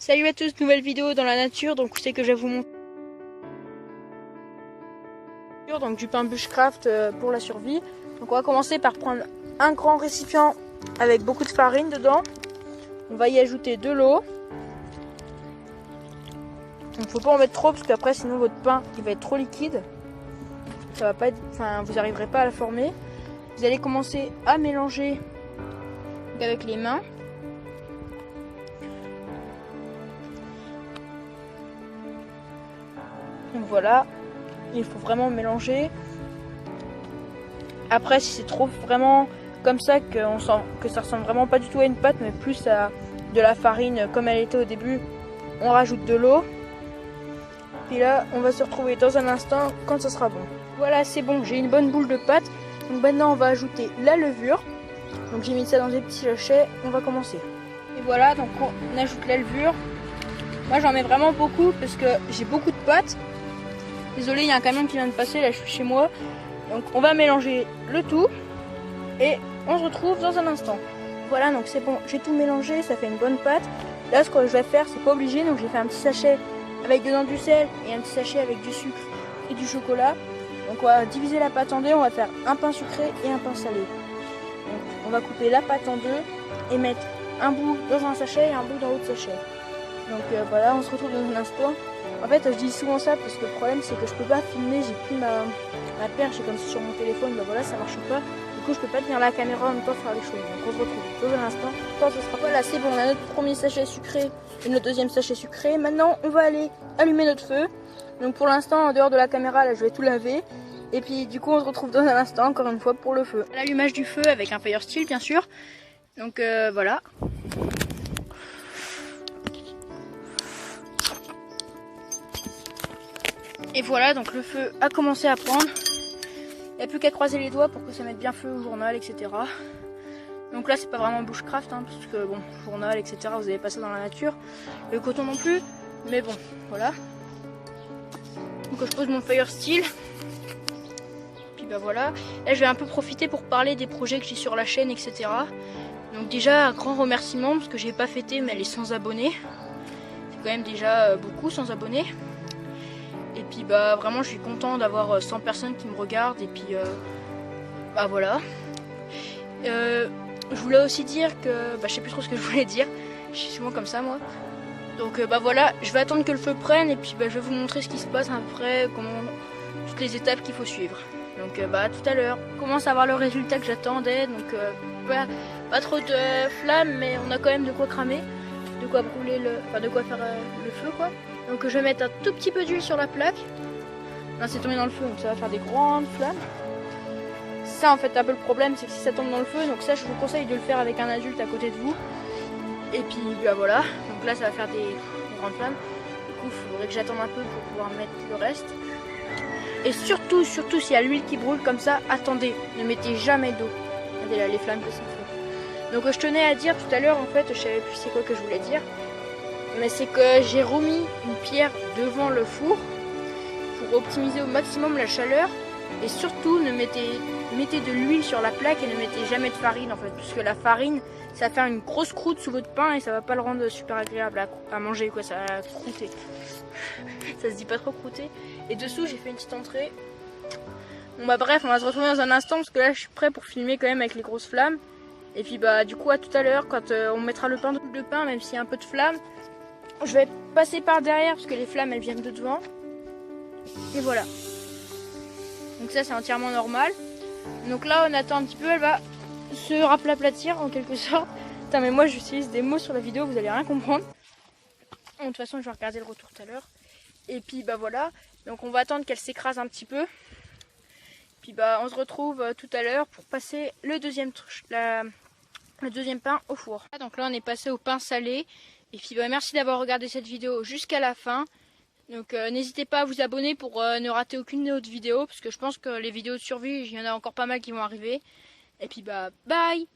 Salut à tous, nouvelle vidéo dans la nature. Donc c'est que je vais vous montrer donc du pain bushcraft pour la survie. Donc on va commencer par prendre un grand récipient avec beaucoup de farine dedans. On va y ajouter de l'eau. Donc faut pas en mettre trop parce qu'après sinon votre pain il va être trop liquide. Ça va pas être, enfin vous n'arriverez pas à la former. Vous allez commencer à mélanger avec les mains. Donc voilà, il faut vraiment mélanger. Après si c'est trop vraiment comme ça qu'on sent que ça ressemble vraiment pas du tout à une pâte mais plus à de la farine comme elle était au début, on rajoute de l'eau. Puis là on va se retrouver dans un instant quand ça sera bon. Voilà, c'est bon, j'ai une bonne boule de pâte. Donc maintenant on va ajouter la levure. Donc j'ai mis ça dans des petits sachets, on va commencer. Et voilà, donc on ajoute la levure. Moi j'en mets vraiment beaucoup parce que j'ai beaucoup de pâtes. Désolé, il y a un camion qui vient de passer, là je suis chez moi. Donc on va mélanger le tout et on se retrouve dans un instant. Voilà, donc c'est bon, j'ai tout mélangé, ça fait une bonne pâte. Là ce que je vais faire, c'est pas obligé, donc j'ai fait un petit sachet avec dedans du sel et un petit sachet avec du sucre et du chocolat. Donc on va diviser la pâte en deux, on va faire un pain sucré et un pain salé. Donc on va couper la pâte en deux et mettre un bout dans un sachet et un bout dans l'autre sachet. Donc voilà, on se retrouve dans un instant. En fait, je dis souvent ça parce que le problème c'est que je peux pas filmer, j'ai plus ma perche, comme si sur mon téléphone, bah voilà, ça marche pas. Du coup, je peux pas tenir la caméra en même temps faire les choses. Donc on se retrouve dans un instant quand ce sera. Voilà, c'est bon, on a notre premier sachet sucré et notre deuxième sachet sucré. Maintenant, on va aller allumer notre feu. Donc pour l'instant, en dehors de la caméra, là, je vais tout laver. Et puis du coup, on se retrouve dans un instant, encore une fois, pour le feu. L'allumage du feu avec un fire steel, bien sûr. Donc voilà. Et voilà, donc le feu a commencé à prendre. Il n'y a plus qu'à croiser les doigts pour que ça mette bien feu au journal, etc. Donc là, c'est pas vraiment bushcraft, hein, parce que bon, journal, etc. Vous n'avez pas ça dans la nature. Le coton non plus. Mais bon, voilà. Donc je pose mon fire steel. Puis bah voilà. Là, je vais un peu profiter pour parler des projets que j'ai sur la chaîne, etc. Donc déjà, un grand remerciement parce que j'ai pas fêté, mais les 100 abonnés. C'est quand même déjà beaucoup, 100 abonnés. Et puis bah vraiment je suis content d'avoir 100 personnes qui me regardent et puis bah voilà. Je voulais aussi dire que je sais plus trop ce que je voulais dire. Je suis souvent comme ça moi. Donc bah voilà, je vais attendre que le feu prenne et puis bah, je vais vous montrer ce qui se passe après, toutes les étapes qu'il faut suivre. Donc bah à tout à l'heure. On commence à avoir le résultat que j'attendais, donc pas trop de flammes mais on a quand même de quoi cramer, de quoi brûler de quoi faire le feu quoi. Donc je vais mettre un tout petit peu d'huile sur la plaque. Là c'est tombé dans le feu donc ça va faire des grandes flammes. Ça en fait un peu le problème c'est que si ça tombe dans le feu, donc ça je vous conseille de le faire avec un adulte à côté de vous. Et puis bah voilà, donc là ça va faire des grandes flammes. Du coup il faudrait que j'attende un peu pour pouvoir mettre le reste. Et surtout s'il y a l'huile qui brûle comme ça, attendez, ne mettez jamais d'eau. Regardez là les flammes que ça fait. Donc je tenais à dire tout à l'heure en fait, je savais plus c'est quoi que je voulais dire. Mais c'est que j'ai remis une pierre devant le four pour optimiser au maximum la chaleur et surtout mettez de l'huile sur la plaque et ne mettez jamais de farine en fait, puisque la farine ça va faire une grosse croûte sous votre pain et ça va pas le rendre super agréable à manger quoi, ça va croûter. Ça se dit pas trop croûter. Et dessous j'ai fait une petite entrée. Bon bah bref, on va se retrouver dans un instant parce que là je suis prêt pour filmer quand même avec les grosses flammes. Et puis bah du coup à tout à l'heure quand on mettra le pain même s'il y a un peu de flamme. Je vais passer par derrière parce que les flammes elles viennent de devant. Et voilà. Donc ça c'est entièrement normal. Donc là on attend un petit peu, elle va se raplatir en quelque sorte. Putain mais moi j'utilise des mots sur la vidéo, vous allez rien comprendre. De toute façon je vais regarder le retour tout à l'heure. Et puis bah voilà. Donc on va attendre qu'elle s'écrase un petit peu. Puis bah on se retrouve tout à l'heure pour passer le deuxième pain au four. Donc là on est passé au pain salé. Et puis bah, merci d'avoir regardé cette vidéo jusqu'à la fin. Donc n'hésitez pas à vous abonner pour ne rater aucune autre vidéo. Parce que je pense que les vidéos de survie, il y en a encore pas mal qui vont arriver. Et puis bah bye.